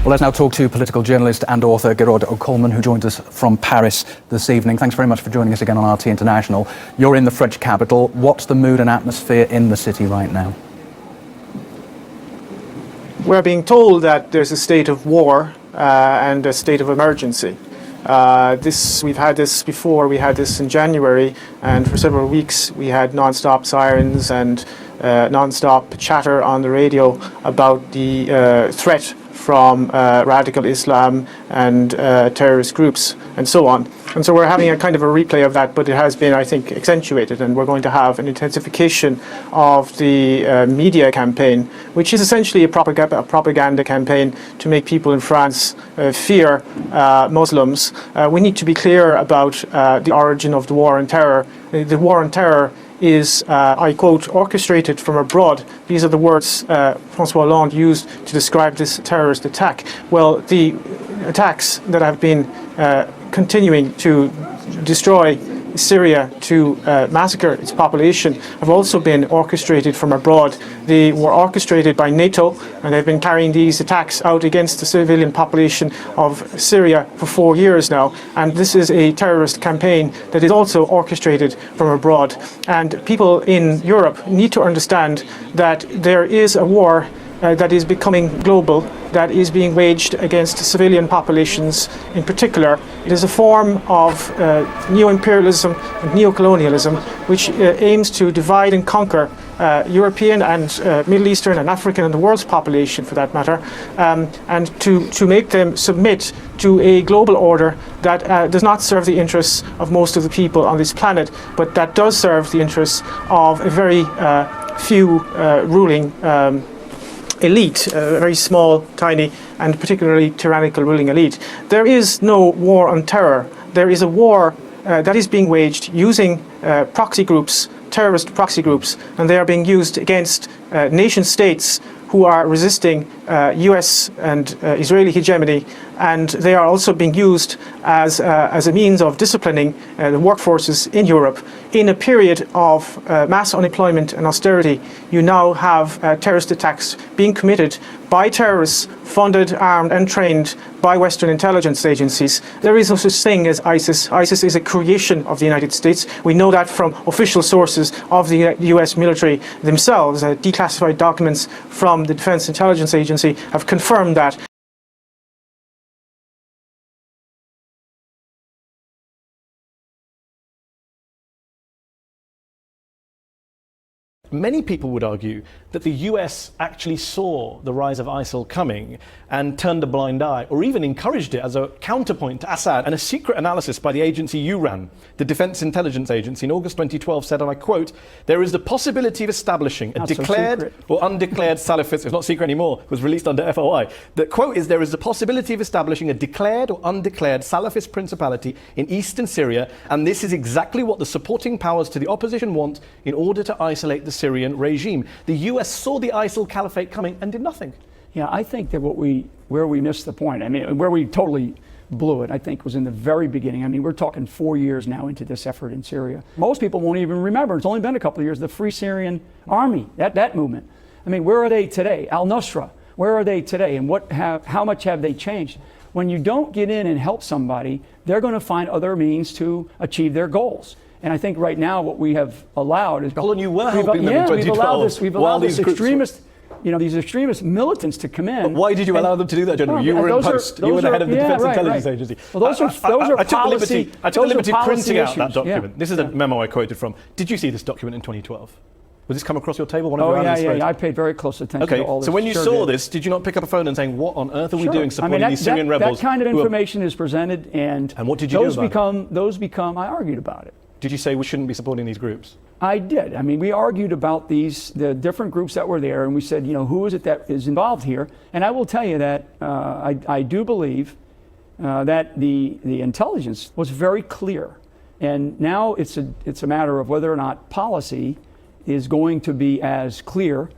Well, let's now talk to political journalist and author Gearóid Ó Colman, who joins us from Paris this evening. Thanks very much for joining us again on RT International. You're in the French capital. What's the mood and atmosphere in the city right now? We're being told that there's a state of war and a state of emergency. We've had this before. We had this in January, and for several weeks we had non-stop sirens and non-stop chatter on the radio about the threat from radical Islam and terrorist groups and so on. And so we're having a kind of a replay of that, but it has been, I think, accentuated, and we're going to have an intensification of the media campaign, which is essentially a propaganda campaign to make people in France fear Muslims. We need to be clear about the origin of the war on terror. The war on terror is, I quote, orchestrated from abroad. These are the words François Hollande used to describe this terrorist attack. Well, the attacks that have been continuing to destroy Syria, to massacre its population, have also been orchestrated from abroad. They were orchestrated by NATO, and they've been carrying these attacks out against the civilian population of Syria for 4 years now. And this is a terrorist campaign that is also orchestrated from abroad. And people in Europe need to understand that there is a war that is becoming global, that is being waged against civilian populations in particular. It is a form of neo-imperialism and neo-colonialism which aims to divide and conquer European and Middle Eastern and African and the world's population, for that matter, and to make them submit to a global order that does not serve the interests of most of the people on this planet, but that does serve the interests of a very few ruling elite, a very small, tiny, and particularly tyrannical ruling elite. There is no war on terror. There is a war that is being waged using proxy groups, terrorist proxy groups, and they are being used against nation states who are resisting US and Israeli hegemony, and they are also being used as a means of disciplining the workforces in Europe. In a period of mass unemployment and austerity, you now have terrorist attacks being committed by terrorists funded, armed and trained by Western intelligence agencies. There is no such thing as ISIS. ISIS is a creation of the United States. We know that from official sources of the US military themselves. Declassified documents from the Defense Intelligence Agency have confirmed that. Many people would argue that the US actually saw the rise of ISIL coming and turned a blind eye, or even encouraged it as a counterpoint to Assad. And a secret analysis by the agency you ran, the Defense Intelligence Agency, in August 2012 said, and I quote, "There is the possibility of establishing a declared or undeclared Salafist," it's not secret anymore, it was released under FOI. The quote is, "There is the possibility of establishing a declared or undeclared Salafist principality in eastern Syria, and this is exactly what the supporting powers to the opposition want in order to isolate the Syrian regime." The US saw the ISIL caliphate coming and did nothing. Yeah, I think that where we missed the point, I mean, where we totally blew it, I think, was in the very beginning. I mean, we're talking 4 years now into this effort in Syria. Most people won't even remember. It's only been a couple of years. The Free Syrian Army, that movement. I mean, where are they today? Al-Nusra, where are they today? And how much have they changed? When you don't get in and help somebody, they're going to find other means to achieve their goals. And I think right now what we have allowed is... Hold on, you were helping them in 2012. We've allowed this extremist, these extremist militants to come in. But why did you allow them to do that, General? You were in post. You were the head of the Defense Intelligence Agency. Well, those are policy. I took the liberty of printing out that document. Yeah. This is a memo I quoted from. Did you see this document in 2012? Would this come across your table? Yeah. I paid very close attention to all this. So when you saw this, did you not pick up a phone and saying, what on earth are we doing supporting these Syrian rebels? That kind of information is presented, and what did you do about it? Those become, I argued about it. Did you say we shouldn't be supporting these groups? I did. I mean, we argued about the different groups that were there, and we said, who is it that is involved here? And I will tell you that I do believe that the intelligence was very clear. And now it's a matter of whether or not policy is going to be as clear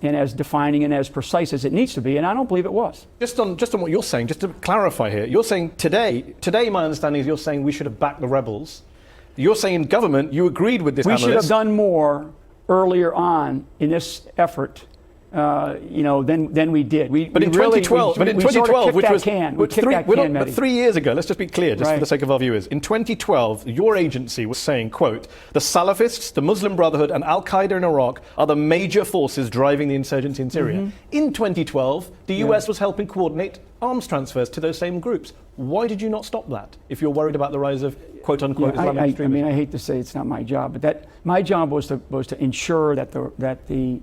and as defining and as precise as it needs to be, and I don't believe it was. Just on what you're saying, just to clarify here, you're saying today my understanding is you're saying we should have backed the rebels. You're saying in government you agreed with this analyst. We should have done more earlier on in this effort than we did. But in 2012, Mehdi. 3 years ago, let's just be clear, just Right. for the sake of our viewers. In 2012, your agency was saying, quote, the Salafists, the Muslim Brotherhood, and Al-Qaeda in Iraq are the major forces driving the insurgency in Syria. Mm-hmm. In 2012, the US was helping coordinate arms transfers to those same groups. Why did you not stop that if you're worried about the rise of quote-unquote Islamic extremism? I mean, I hate to say it's not my job, but my job was to ensure that the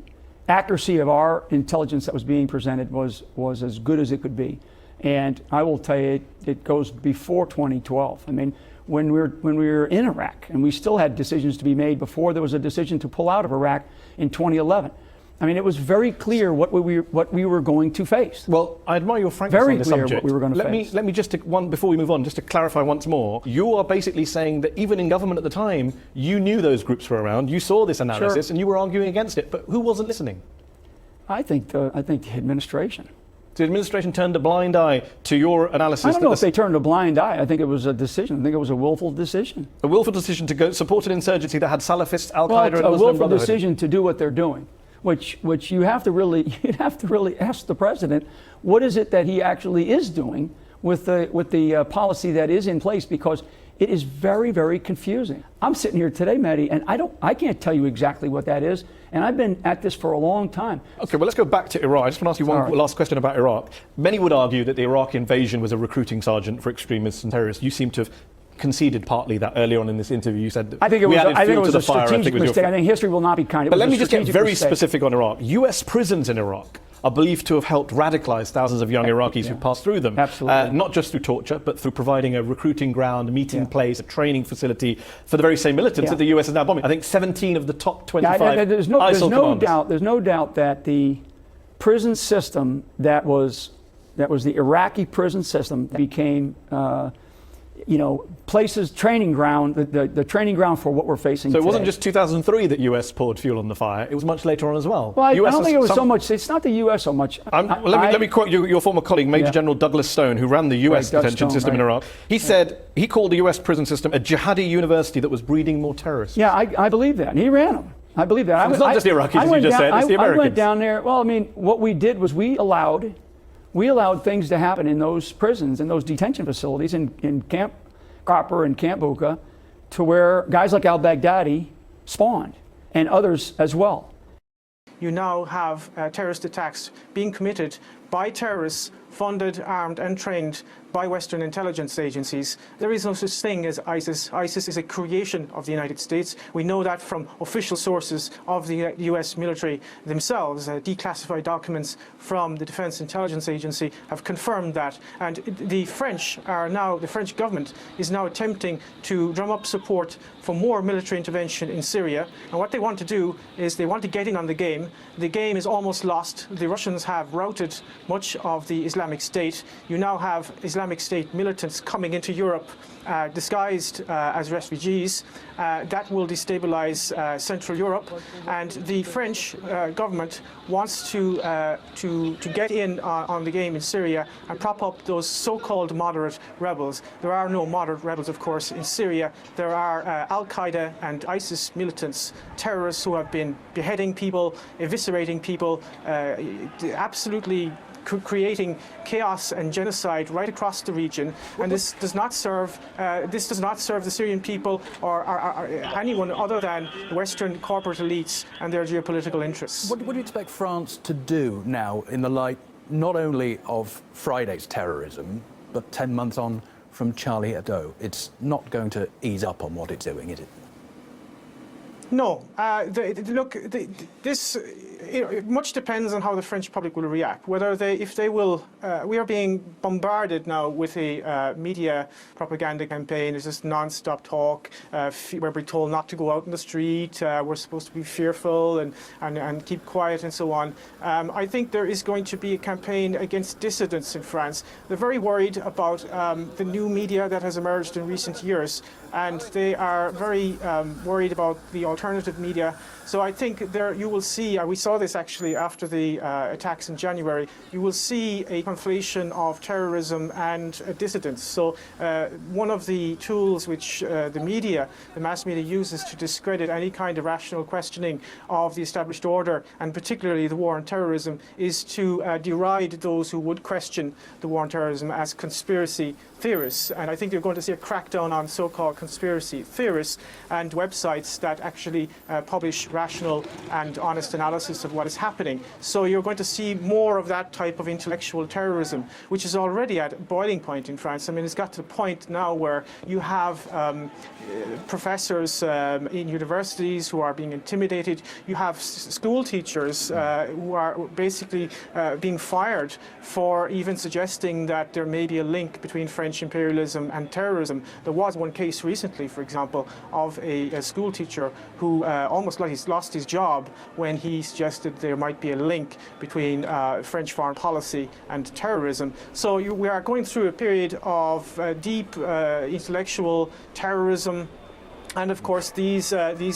accuracy of our intelligence that was being presented was as good as it could be. And I will tell you, it goes before 2012. I mean, when we were in Iraq, and we still had decisions to be made before there was a decision to pull out of Iraq in 2011. I mean, it was very clear what we were going to face. Well, I admire your frankness on this subject. What we were going to face. Let me just before we move on, just to clarify once more. You are basically saying that even in government at the time, you knew those groups were around, you saw this analysis, and you were arguing against it. But who wasn't listening? I think the administration. The administration turned a blind eye to your analysis. I don't know if they turned a blind eye. I think it was a decision. I think it was a willful decision. A willful decision to go support an insurgency that had Salafists, Al-Qaeda, and a Muslim willful Brotherhood. decision to do what they're doing, which you have to really ask the president, what is it that he actually is doing with the policy that is in place, because it is very, very confusing. I'm sitting here today, Mehdi, and I can't tell you exactly what that is, and I've been at this for a long time. Okay, well, let's go back to Iraq. I just want to ask you one last question about Iraq. Many would argue that the Iraq invasion was a recruiting sergeant for extremists and terrorists. You seem to have conceded partly that earlier on in this interview. You said I think it was a strategic mistake. I think history will not be kind. But let me just get very specific on Iraq. US prisons in Iraq are believed to have helped radicalize thousands of young Iraqis who passed through them. Absolutely. Not just through torture, but through providing a recruiting ground, meeting place, a training facility for the very same militants that the US is now bombing. I think 17 of the top 25 there's no doubt that the prison system that was the Iraqi prison system that became places, training ground, the training ground for what we're facing today. So it today. wasn't just 2003 that US poured fuel on the fire, it was much later on as well. Well, I don't think it was so much, it's not the US so much. Let me quote your former colleague, Major General Douglas Stone, who ran the US detention system in Iraq. He said, he called the US prison system a jihadi university that was breeding more terrorists. Yeah, I believe that, and he ran them. I believe that. So it's not just the Iraqis, as you just said, it's the Americans. I went down there, well, I mean, what we did was we allowed things to happen in those prisons, in those detention facilities, in Camp Copper and Camp Bucca, to where guys like al-Baghdadi spawned, and others as well. You now have terrorist attacks being committed by terrorists funded, armed and trained by Western intelligence agencies. There is no such thing as ISIS. ISIS is a creation of the United States. We know that from official sources of the US military themselves. Declassified documents from the Defense Intelligence Agency have confirmed that. And the French government is now attempting to drum up support for more military intervention in Syria. And what they want to do is they want to get in on the game. The game is almost lost. The Russians have routed much of the Islamic State. You now have Islamic State militants coming into Europe disguised as refugees. That will destabilize Central Europe, and the French government wants to get in on the game in Syria and prop up those so-called moderate rebels. There are no moderate rebels, of course, in Syria. There are Al-Qaeda and ISIS militants, terrorists who have been beheading people, eviscerating people, absolutely creating chaos and genocide right across the region, and this does not serve the Syrian people or anyone other than the Western corporate elites and their geopolitical interests. What do you expect France to do now in the light not only of Friday's terrorism, but 10 months on from Charlie Hebdo? It's not going to ease up on what it's doing, is it? No. Much depends on how the French public will react. If they will, we are being bombarded now with a media propaganda campaign. There's this non-stop talk where we're told not to go out in the street. We're supposed to be fearful and keep quiet and so on. I think there is going to be a campaign against dissidents in France. They're very worried about the new media that has emerged in recent years, and they are very worried about the alternative alternative media. So I think there you will see, we saw this actually after the attacks in January, you will see a conflation of terrorism and dissidents. So one of the tools which the mass media uses to discredit any kind of rational questioning of the established order, and particularly the war on terrorism, is to deride those who would question the war on terrorism as conspiracy theorists. And I think you're going to see a crackdown on so-called conspiracy theorists and websites that actually publish rational and honest analysis of what is happening. So you're going to see more of that type of intellectual terrorism, which is already at boiling point in France. I mean, it's got to the point now where you have professors in universities who are being intimidated. You have school teachers who are basically being fired for even suggesting that there may be a link between French imperialism and terrorism. There was one case recently, for example, of a school teacher who almost lost his job when he suggested there might be a link between French foreign policy and terrorism. So we are going through a period of deep intellectual terrorism. And of course, these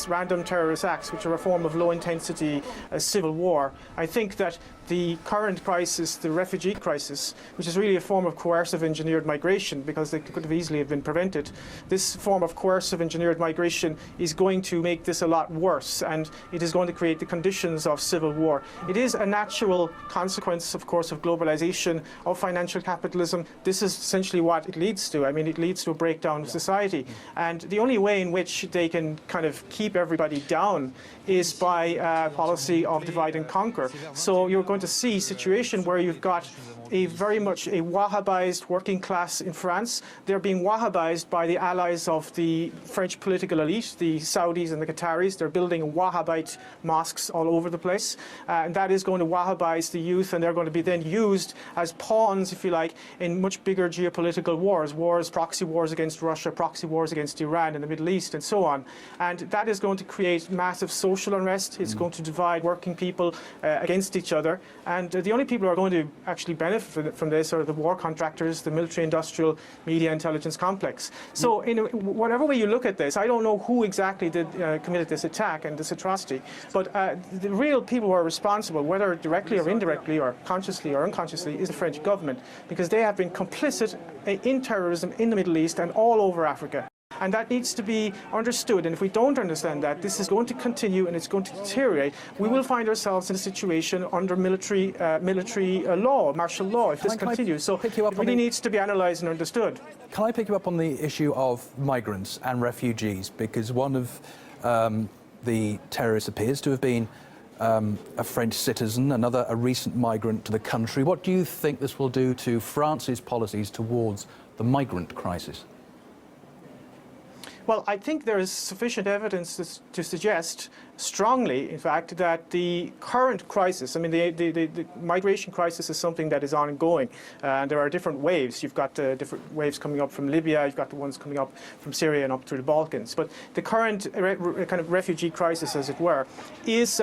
random terrorist acts, which are a form of low-intensity civil war. I think that the current crisis, the refugee crisis, which is really a form of coercive engineered migration, because they could have easily have been prevented, this form of coercive engineered migration is going to make this a lot worse, and it is going to create the conditions of civil war. It is a natural consequence, of course, of globalization, of financial capitalism. This is essentially what it leads to. I mean, it leads to a breakdown of society. And the only way in which they can kind of keep everybody down is by a policy of divide and conquer. So you're going to see a situation where you've got a very much a Wahhabized working class in France. They're being Wahhabized by the allies of the French political elite, the Saudis and the Qataris. They're building Wahhabite mosques all over the place. And that is going to Wahhabize the youth, and they're going to be then used as pawns, if you like, in much bigger geopolitical wars, proxy wars against Russia, proxy wars against Iran in the Middle East, and so on. And that is going to create massive social unrest. It's going to divide working people against each other. And the only people who are going to actually benefit from this are the war contractors, the military-industrial media intelligence complex. So in whatever way you look at this, I don't know who exactly committed this attack and this atrocity, but the real people who are responsible, whether directly or indirectly or consciously or unconsciously, is the French government, because they have been complicit in terrorism in the Middle East and all over Africa. And that needs to be understood. And if we don't understand that, this is going to continue and it's going to deteriorate. We will find ourselves in a situation under military law, martial law, if this continues. So it really needs to be analysed and understood. Can I pick you up on the issue of migrants and refugees? Because one of the terrorists appears to have been a French citizen, another a recent migrant to the country. What do you think this will do to France's policies towards the migrant crisis? Well, I think there is sufficient evidence to suggest strongly, in fact, that the current crisis, I mean, the migration crisis is something that is ongoing. And there are different waves. You've got different waves coming up from Libya, you've got the ones coming up from Syria and up through the Balkans. But the current kind of refugee crisis, as it were, is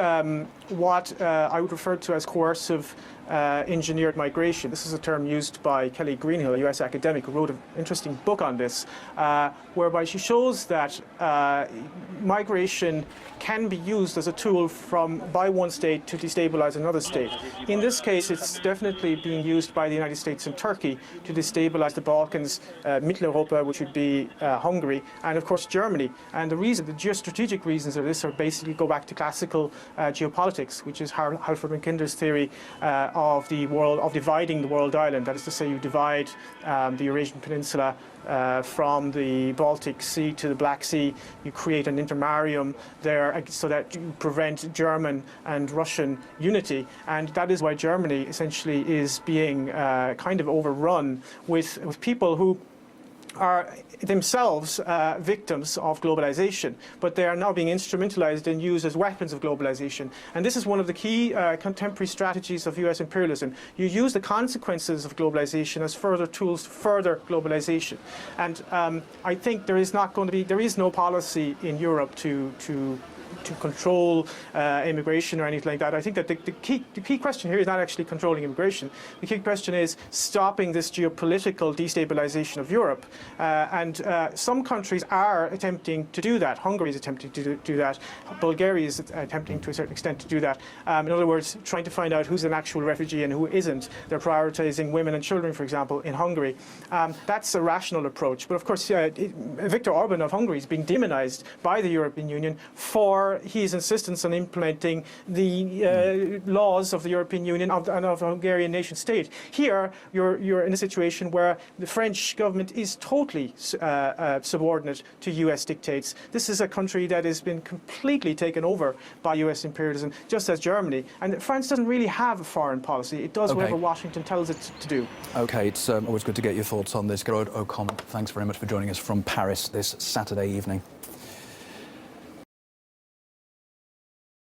what I would refer to as coercive engineered migration. This is a term used by Kelly Greenhill, a US academic, who wrote an interesting book on this, whereby she shows that migration can be used as a tool by one state to destabilize another state. In this case, it's definitely being used by the United States and Turkey to destabilize the Balkans, Mitteleuropa, which would be Hungary, and of course Germany. And the geostrategic reasons of this are basically go back to classical geopolitics, which is Halford Mackinder's theory of the world, of dividing the world island. That is to say, you divide the Eurasian Peninsula from the Baltic Sea to the Black Sea. You create an intermarium there so that you prevent German and Russian unity. And that is why Germany essentially is being kind of overrun with people who are themselves victims of globalization, but they are now being instrumentalized and used as weapons of globalization. And this is one of the key contemporary strategies of US imperialism. You use the consequences of globalization as further tools to further globalization. And I think there is no policy in Europe to to control immigration or anything like that. I think that the key question here is not actually controlling immigration. The key question is stopping this geopolitical destabilization of Europe. And some countries are attempting to do that. Hungary is attempting to do that. Bulgaria is attempting to a certain extent to do that. In other words, trying to find out who's an actual refugee and who isn't. They're prioritizing women and children, for example, in Hungary. That's a rational approach. But of course, Viktor Orban of Hungary is being demonized by the European Union for his insistence on implementing the laws of the European Union and of the Hungarian nation state. Here, you're in a situation where the French government is totally subordinate to US dictates. This is a country that has been completely taken over by US imperialism, just as Germany. And France doesn't really have a foreign policy. It does whatever Washington tells it to do. Okay, it's always good to get your thoughts on this. Gerard O'Connor, thanks very much for joining us from Paris this Saturday evening.